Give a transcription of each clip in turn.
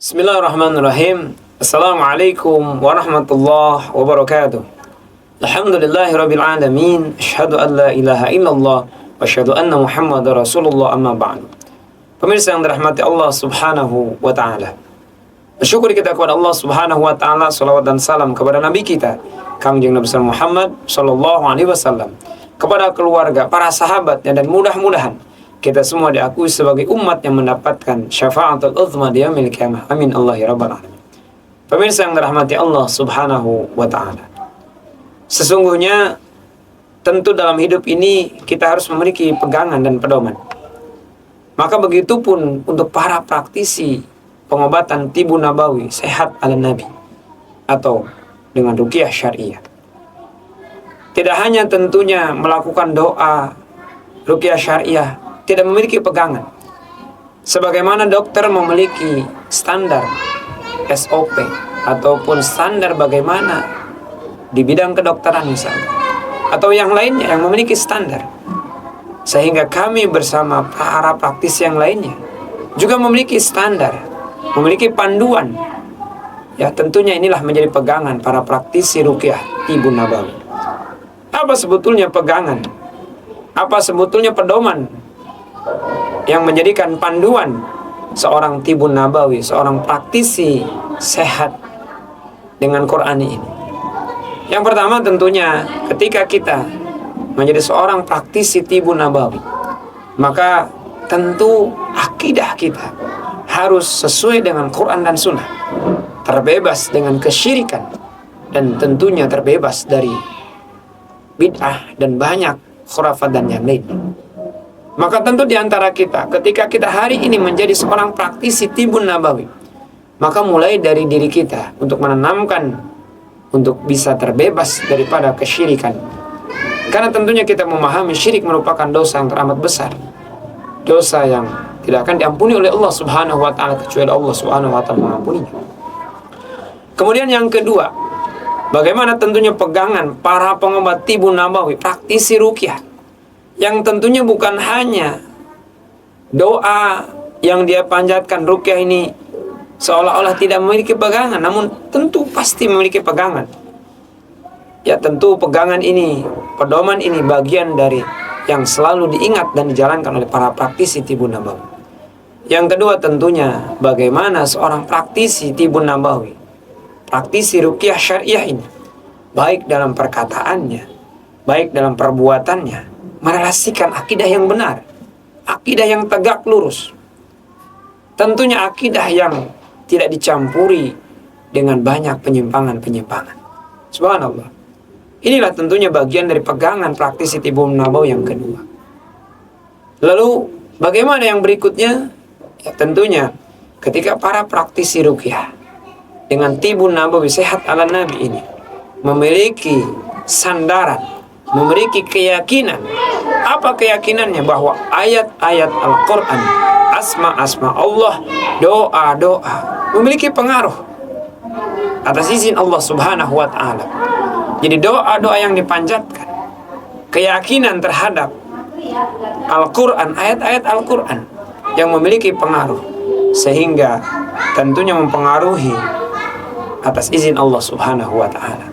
Bismillahirrahmanirrahim. Assalamualaikum warahmatullahi wabarakatuh. Alhamdulillahirabbil alamin. Asyhadu an la ilaha illallah wa asyhadu anna Muhammadar Rasulullah, amma ba'du. Pemirsa yang dirahmati Allah Subhanahu wa taala. Bersyukur kita kepada Allah Subhanahu wa taala, salawat dan salam kepada nabi kita, Kangjeng Nabi Muhammad sallallahu alaihi wasallam, kepada keluarga, para sahabatnya, dan mudah-mudahan kita semua diakui sebagai umat yang mendapatkan syafaatul uzma di yaumil qiyamah. Amin Allah ya rabbal alamin. Pemirsa yang dirahmati Allah Subhanahu wa taala. Sesungguhnya tentu dalam hidup ini kita harus memiliki pegangan dan pedoman. Maka begitu pun untuk para praktisi pengobatan tibu nabawi sehat ala nabi atau dengan ruqyah syariah. Tidak hanya tentunya melakukan doa ruqyah syariah, tidak memiliki pegangan. Sebagaimana dokter memiliki standar SOP ataupun standar bagaimana di bidang kedokteran misalnya, atau yang lainnya yang memiliki standar, sehingga kami bersama para praktisi yang lainnya juga memiliki standar, memiliki panduan. Ya, tentunya inilah menjadi pegangan para praktisi ruqyah tibu nabawi. Apa sebetulnya pegangan? Apa sebetulnya pedoman yang menjadikan panduan seorang tibun nabawi, seorang praktisi sehat dengan Quran ini? Yang pertama tentunya ketika kita menjadi seorang praktisi tibun nabawi, maka tentu akidah kita harus sesuai dengan Quran dan Sunnah, terbebas dengan kesyirikan, dan tentunya terbebas dari bid'ah dan banyak khurafat dan yang lainnya. Maka tentu diantara kita, ketika kita hari ini menjadi seorang praktisi tibun nabawi, maka mulai dari diri kita untuk menanamkan, untuk bisa terbebas daripada kesyirikan. Karena tentunya kita memahami syirik merupakan dosa yang teramat besar, dosa yang tidak akan diampuni oleh Allah Subhanahu wa taala kecuali Allah Subhanahu wa taala mengampuninya. Kemudian yang kedua, bagaimana tentunya pegangan para pengobat tibun nabawi, praktisi ruqyah, yang tentunya bukan hanya doa yang dia panjatkan. Ruqyah ini seolah-olah tidak memiliki pegangan, namun tentu pasti memiliki pegangan. Ya, tentu pegangan ini, pedoman ini bagian dari yang selalu diingat dan dijalankan oleh para praktisi tibun nabawi. Yang kedua tentunya bagaimana seorang praktisi tibun nabawi, praktisi ruqyah syariah ini, baik dalam perkataannya, baik dalam perbuatannya, merelasikan akidah yang benar, akidah yang tegak lurus. Tentunya akidah yang tidak dicampuri dengan banyak penyimpangan-penyimpangan. Subhanallah. Inilah tentunya bagian dari pegangan praktisi tibun nabawi yang kedua. Lalu bagaimana yang berikutnya? Ya, tentunya ketika para praktisi ruqyah dengan tibun nabawi sehat ala nabi ini memiliki sandaran, memiliki keyakinan. Apa keyakinannya? Bahwa ayat-ayat Al-Quran, asma-asma Allah, doa-doa memiliki pengaruh atas izin Allah Subhanahu wa ta'ala. Jadi doa-doa yang dipanjatkan, keyakinan terhadap Al-Quran, ayat-ayat Al-Quran yang memiliki pengaruh, sehingga tentunya mempengaruhi atas izin Allah Subhanahu wa ta'ala,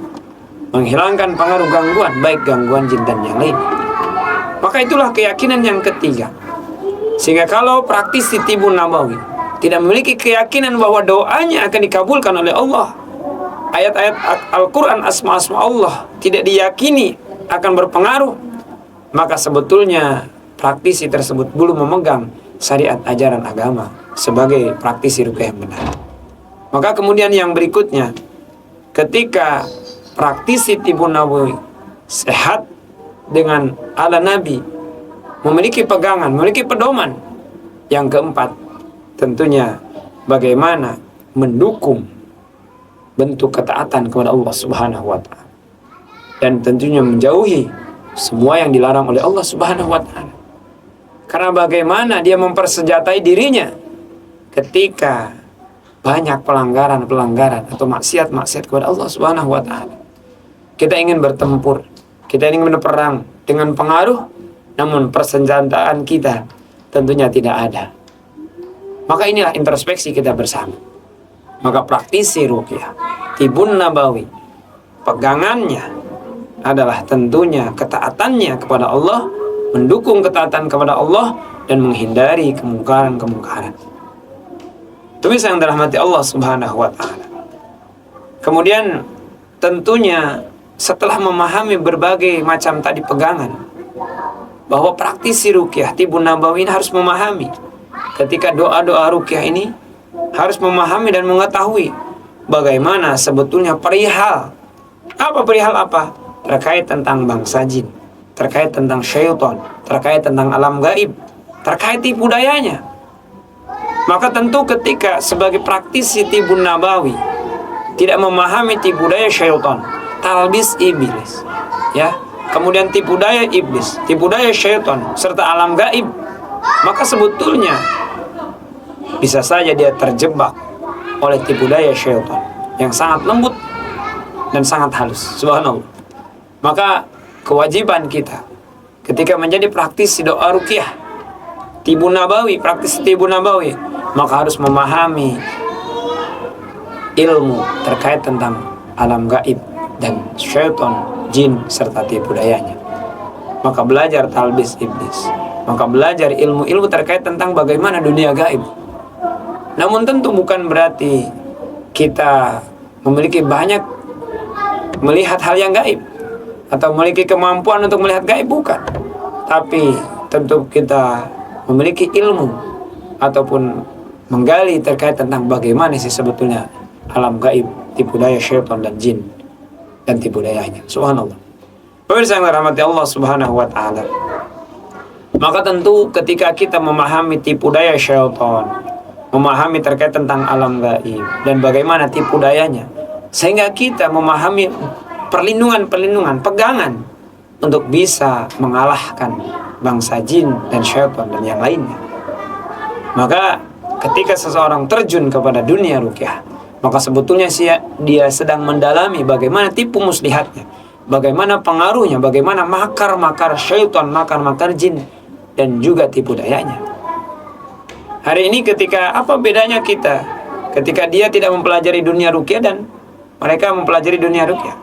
menghilangkan pengaruh gangguan, baik gangguan jin dan yang lain. Maka itulah keyakinan yang ketiga. Sehingga kalau praktisi tibun nabawi tidak memiliki keyakinan bahwa doanya akan dikabulkan oleh Allah, ayat-ayat Al-Quran, asma-asma Allah tidak diyakini akan berpengaruh, maka sebetulnya praktisi tersebut belum memegang syariat ajaran agama sebagai praktisi ruqyah yang benar. Maka kemudian yang berikutnya, ketika praktisi tibun nabawi sehat dengan ala nabi, memiliki pegangan, memiliki pedoman. Yang keempat, tentunya bagaimana mendukung bentuk ketaatan kepada Allah Subhanahu wa ta'ala, dan tentunya menjauhi semua yang dilarang oleh Allah Subhanahu wa ta'ala. Karena bagaimana dia mempersenjatai dirinya ketika banyak pelanggaran-pelanggaran atau maksiat-maksiat kepada Allah Subhanahu wa ta'ala. Kita ingin bertempur, kita ingin berperang dengan pengaruh, namun persenjataan kita tentunya tidak ada. Maka inilah introspeksi kita bersama. Maka praktisi ruqyah tibun nabawi, pegangannya adalah tentunya ketaatannya kepada Allah, mendukung ketaatan kepada Allah, dan menghindari kemungkaran-kemungkaran. Pemirsa yang dirahmati Allah Subhanahu wa Ta'ala. Kemudian tentunya setelah memahami berbagai macam tadi pegangan, bahwa praktisi ruqyah tibun nabawi ini harus memahami ketika doa-doa ruqyah ini, harus memahami dan mengetahui bagaimana sebetulnya perihal apa terkait tentang bangsa jin, terkait tentang syaitan, terkait tentang alam gaib, terkait tipu dayanya. Maka tentu ketika sebagai praktisi tibun nabawi tidak memahami tipu daya syaitan, talbis iblis, ya, kemudian tipu daya iblis, tipu daya syaitan, serta alam gaib, maka sebetulnya bisa saja dia terjebak oleh tipu daya syaitan yang sangat lembut dan sangat halus. Subhanallah. Maka kewajiban kita ketika menjadi praktisi doa ruqyah tibun nabawi, praktisi tibun nabawi, maka harus memahami ilmu terkait tentang alam gaib dan syaitan, jin, serta tipu dayanya. Maka belajar talbis iblis, maka belajar ilmu-ilmu terkait tentang bagaimana dunia gaib. Namun tentu bukan berarti kita memiliki banyak melihat hal yang gaib atau memiliki kemampuan untuk melihat gaib, bukan. Tapi tentu kita memiliki ilmu ataupun menggali terkait tentang bagaimana sih sebetulnya alam gaib, tipu daya syaitan dan jin dan tipu dayanya. Subhanallah. Pemirsa yang dirahmati Allah Subhanahu wa Ta'ala, maka tentu ketika kita memahami tipu daya syaitan, memahami terkait tentang alam gaib dan bagaimana tipu dayanya, sehingga kita memahami perlindungan-perlindungan, pegangan untuk bisa mengalahkan bangsa jin dan syaitan dan yang lainnya. Maka ketika seseorang terjun kepada dunia ruqyah, maka sebetulnya dia sedang mendalami bagaimana tipu muslihatnya, bagaimana pengaruhnya, bagaimana makar-makar syaitan, makar-makar jin, dan juga tipu dayanya. Hari ini ketika apa bedanya kita ketika dia tidak mempelajari dunia ruqyah dan mereka mempelajari dunia ruqyah?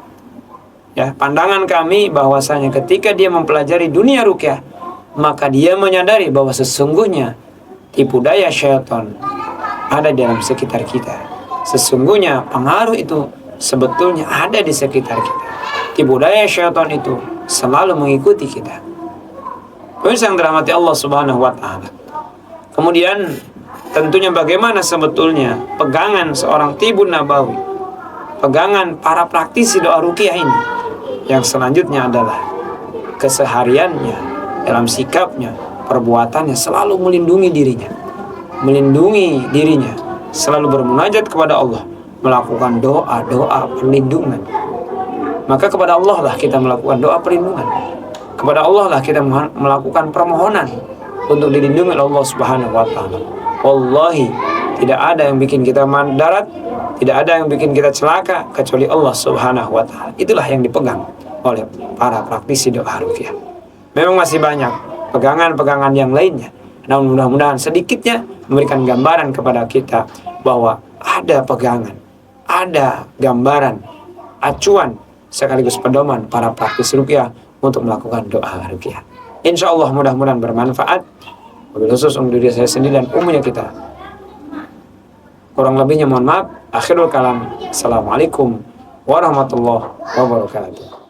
Ya, pandangan kami bahwasanya ketika dia mempelajari dunia ruqyah, maka dia menyadari bahwa sesungguhnya tipu daya syaitan ada dalam sekitar kita. Sesungguhnya pengaruh itu sebetulnya ada di sekitar kita. Tipu daya syaitan itu selalu mengikuti kita. Pemirsa yang dirahmati Allah Subhanahu wa Ta'ala. Kemudian tentunya bagaimana sebetulnya pegangan seorang tibun nabawi, pegangan para praktisi doa ruqyah ini, yang selanjutnya adalah kesehariannya, dalam sikapnya, perbuatannya selalu melindungi dirinya, selalu bermunajat kepada Allah, melakukan doa-doa perlindungan. Maka kepada Allah lah kita melakukan doa perlindungan, kepada Allah lah kita melakukan permohonan untuk dilindungi oleh Allah Subhanahu wa Ta'ala. Wallahi, tidak ada yang bikin kita darat, tidak ada yang bikin kita celaka kecuali Allah Subhanahu wa Ta'ala. Itulah yang dipegang oleh para praktisi doa ruqyah. Memang masih banyak pegangan-pegangan yang lainnya, namun mudah-mudahan sedikitnya memberikan gambaran kepada kita bahwa ada pegangan, ada gambaran, acuan sekaligus pedoman para praktisi ruqyah untuk melakukan doa ruqyah. Insya Allah mudah-mudahan bermanfaat, wabil khusus untuk diri saya sendiri dan umumnya kita. Kurang lebihnya mohon maaf. Akhirul kalam. Assalamualaikum warahmatullahi wabarakatuh.